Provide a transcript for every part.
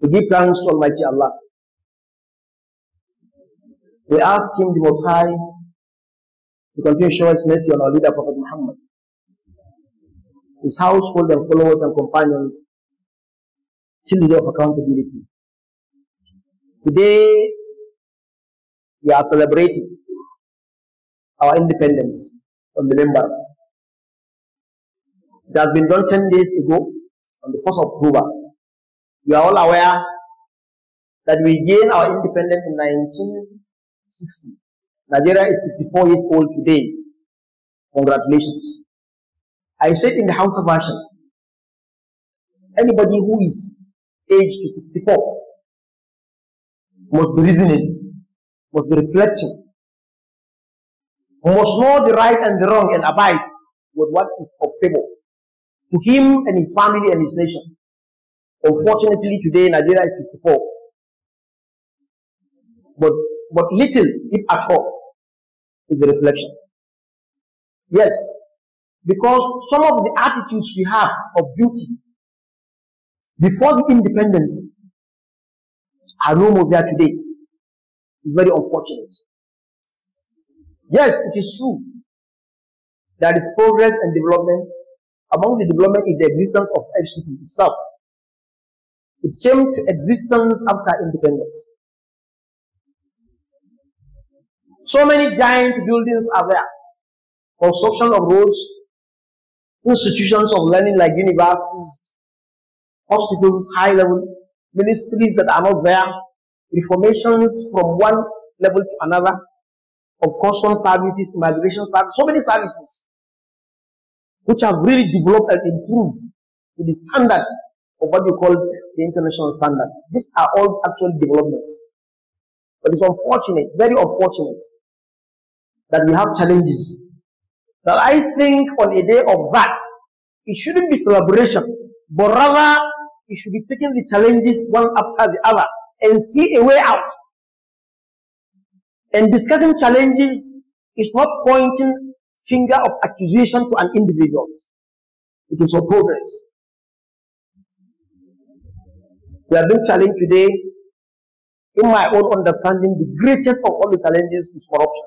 We give thanks to Almighty Allah. We ask Him, the Most High, to continue to show His mercy on our leader, Prophet Muhammad, his household and followers and companions, till the day of accountability. Today, we are celebrating our independence from the member. It has been done 10 days ago, on the 1st of October. We are all aware that we gained our independence in 1960. Nigeria is 64 years old today. Congratulations. I said in the Hausa version, anybody who is aged to 64 must be reasoning, must be reflecting, must know the right and the wrong and abide with what is of favor to him and his family and his nation. Unfortunately, today Nigeria is 64. But little, if at all, is the reflection. Yes, because some of the attitudes we have of beauty before the independence are no more there today. It's very unfortunate. Yes, it is true. There is progress and development. Among the development is the existence of FCT itself. It came to existence after independence. So many giant buildings are there. Construction of roads, institutions of learning like universities, hospitals, high level, ministries that are not there, reformations from one level to another, of customs services, immigration services, so many services which have really developed and improved to the standard of what you call the international standard. These are all actual developments. But it's unfortunate, very unfortunate, that we have challenges. That I think on a day of that, it shouldn't be celebration, but rather it should be taking the challenges one after the other and see a way out. And discussing challenges is not pointing finger of accusation to an individual. It is for progress. We are being challenged today. In my own understanding, the greatest of all the challenges is corruption.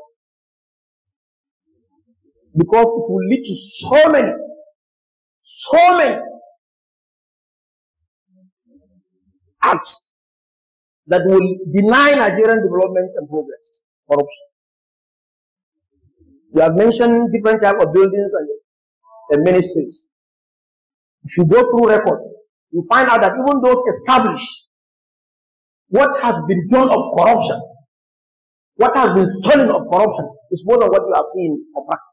Because it will lead to so many acts that will deny Nigerian development and progress. Corruption. We have mentioned different types of buildings and ministries. If you go through record, you find out that even those established, what has been done of corruption, what has been stolen of corruption, is more than what you have seen of practice.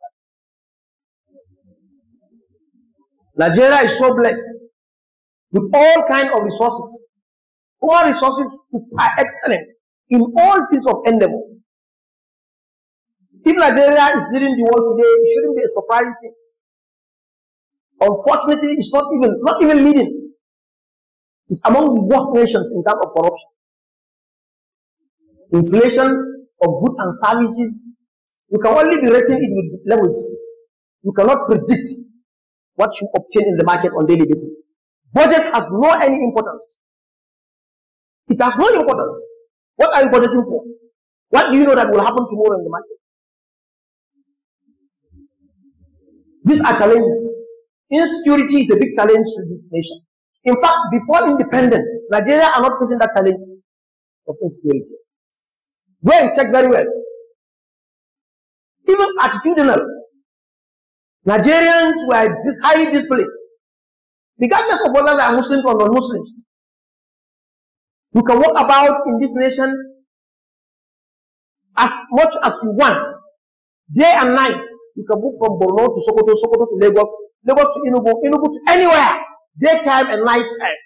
Nigeria is so blessed with all kinds of resources. All resources are excellent in all fields of endeavor. If Nigeria is leading the world today, it shouldn't be a surprising thing. Unfortunately, it's not even leading. It's among the worst nations in terms of corruption. Inflation of goods and services, you can only be rating it with levels. You cannot predict what you obtain in the market on a daily basis. Budget has no any importance. It has no importance. What are you budgeting for? What do you know that will happen tomorrow in the market? These are challenges. Insecurity is a big challenge to the nation. In fact, before independence, Nigeria are not facing that challenge of insecurity. Go and check very well. Even attitudinal, Nigerians were highly disciplined, regardless of whether they are Muslims or non-Muslims. You can walk about in this nation as much as you want, day and night. You can move from Borno to Sokoto, Sokoto to Lagos, Lagos to Enugu, Enugu to anywhere, daytime and nighttime,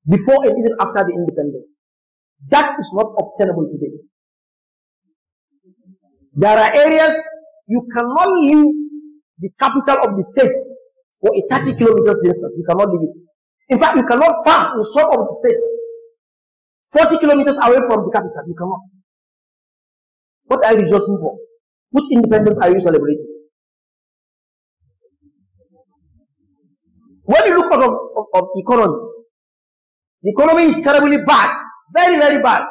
before and even after the independence. That is not obtainable today. There are areas you cannot leave the capital of the state for a 30 kilometers distance. You cannot leave it. In fact, you cannot farm in some of the states 40 kilometers away from the capital. You cannot. What are you rejoicing for? Which independence are you celebrating? When you look at of economy, The economy is terribly bad. Very, very bad.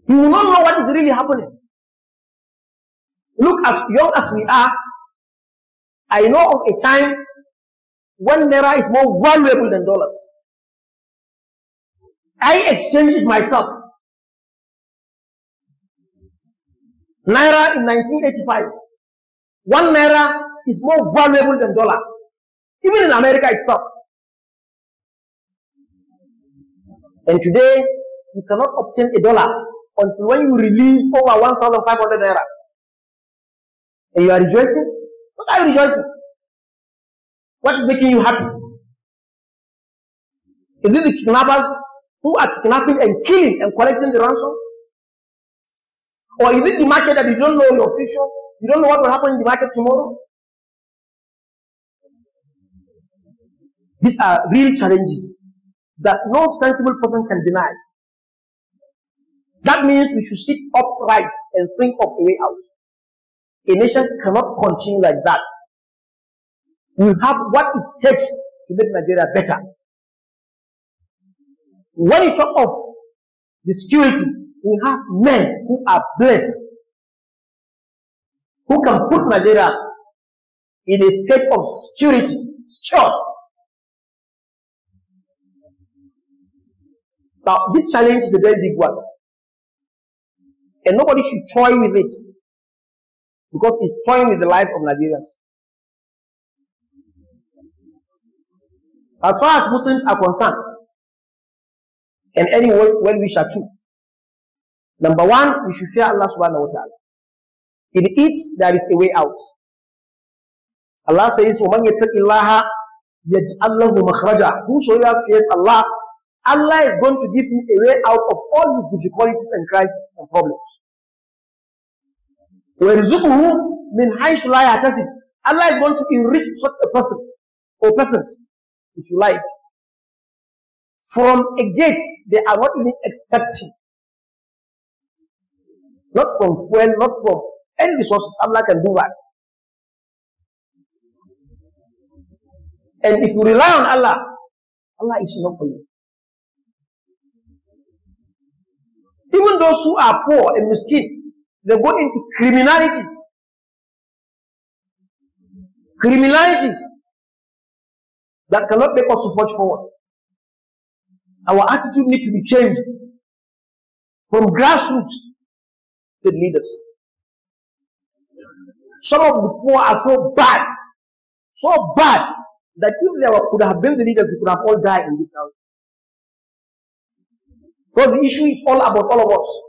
You will not know what is really happening. Look, as young as we are, I know of a time when Naira is more valuable than dollars. I exchanged it myself. Naira in 1985. 1 Naira is more valuable than dollar. Even in America itself. And today, you cannot obtain a dollar until when you release over 1,500 Naira. And you are rejoicing? What are you rejoicing? What is making you happy? Is it the kidnappers who are kidnapping and killing and collecting the ransom? Or is it the market that you don't know your future? You don't know what will happen in the market tomorrow? These are real challenges that no sensible person can deny. That means we should sit upright and think of a way out. A nation cannot continue like that. We have what it takes to make Nigeria better. When you talk of the security, we have men who are blessed, who can put Nigeria in a state of security, secure. Now, this challenge is a very big one. And nobody should toy with it, because it's toying with the life of Nigerians. As far as Muslims are concerned, and any well-wisher too, number one, we should fear Allah subhanahu wa ta'ala. In it, there is a way out. Allah says, وَمَنْ يَتَّقِ اللَّهَ يَجْعَلْ لَهُ مَخْرَجًا. Whosoever fears Allah, Allah is going to give him a way out of all his difficulties and crises and problems. وَيَرْزُقُهُ مِنْ حَيْثُ لَا يَحْتَسِبُ. Allah is going to enrich such a person, or persons, if you like, from a gate they are not even expecting. Not from fuel, not from any resources. Allah can do that. And if you rely on Allah, Allah is enough for you. Even those who are poor and miskin, they go into criminalities. Criminalities that cannot make us to forge forward. Our attitude needs to be changed from grassroots to leaders. Some of the poor are so bad that if they could have been the leaders, we could have all died in this house. Because the issue is all about all of us.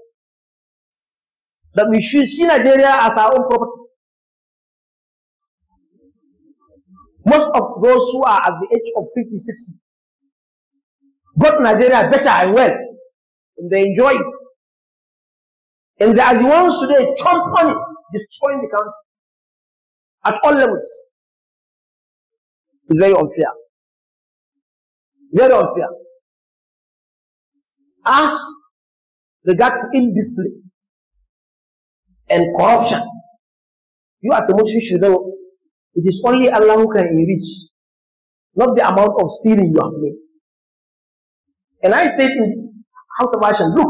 That we should see Nigeria as our own property. Most of those who are at the age of 50, 60 got Nigeria better and well, and they enjoy it. And they are the ones today championing, destroying the country at all levels. It's very unfair. Very unfair. As regards to indiscipline and corruption, you as a Muslim should know it is only Allah who can enrich, not the amount of stealing you have made. And I said in the House of Action, look,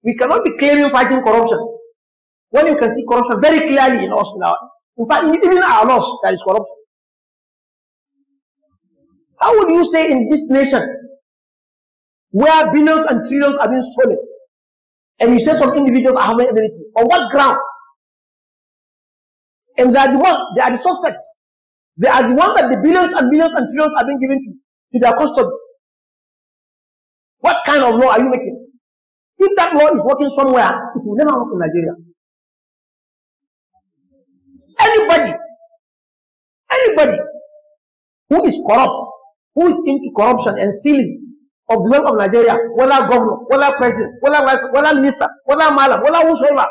we cannot be claiming fighting corruption when you can see corruption very clearly in us now. In fact, even in our laws, there is corruption. How would you say in this nation, where billions and trillions are being stolen, and you say some individuals are having ability, on what ground? And they are the suspects. They are the ones that the billions and billions and trillions are being given to their custody. What kind of law are you making? If that law is working somewhere, it will never work in Nigeria. Anybody who is corrupt, who is into corruption and stealing of the wealth of Nigeria, whether governor, whether president, whether minister, whether malam, whether whosoever,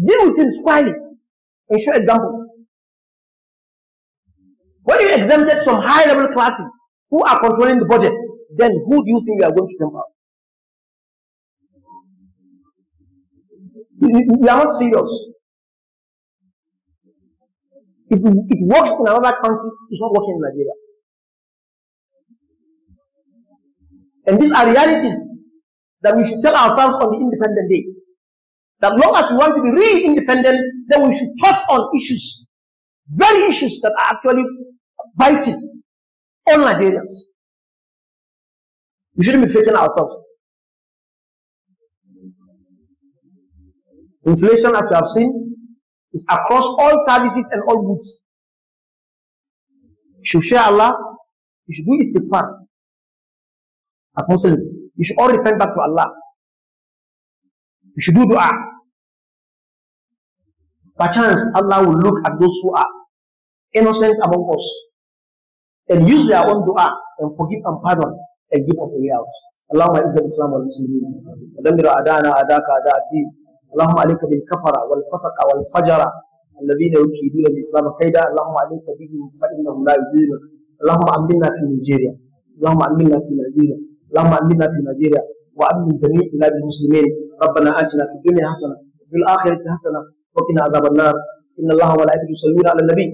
deal with him squarely and show example. When you exempted some high-level classes who are controlling the budget, then who do you think you are going to jump out? We are not serious. If it works in another country, it's not working in Nigeria. And these are realities that we should tell ourselves on the Independent Day. That long as we want to be really independent, then we should touch on issues, very issues that are actually biting all Nigerians. We shouldn't be faking ourselves. Inflation, as we have seen, is across all services and all goods. You should fear Allah. You should do istighfar. As Muslims, you should all repent back to Allah. You should do dua. Perchance Allah will look at those who are innocent among us and use their own dua and forgive and pardon and give us a way out. Allahumma izz al-Islam wal Muslimin wa dammir a'dana a'daka a'da ad-din. Allahumma alayka bil kafara wal fasaqa wal fajara alladhina yukiduna al-Islam kayda. Allahumma alayka bihim fa innahum la yudilun. Allahumma aminna fi Nigeria. Allahumma aminna fi Nigeria. Allahumma aminna fi Nigeria wa amin jami' bilad al-muslimin. ربنا آتنا في الدنيا حسنة وفي الآخرة حسنة وقنا عذاب النار إن الله وملائكته يصلون على النبي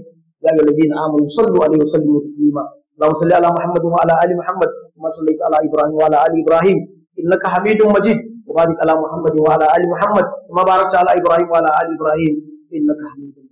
يا أيها الذين آمنوا صلوا عليه وسلموا تسليما اللهم صل على محمد وعلى آل محمد كما صليت على إبراهيم وعلى آل إبراهيم إنك حميد مجيد وبارك على محمد وعلى آل محمد كما باركت على إبراهيم وعلى آل إبراهيم إنك حميد مجيد.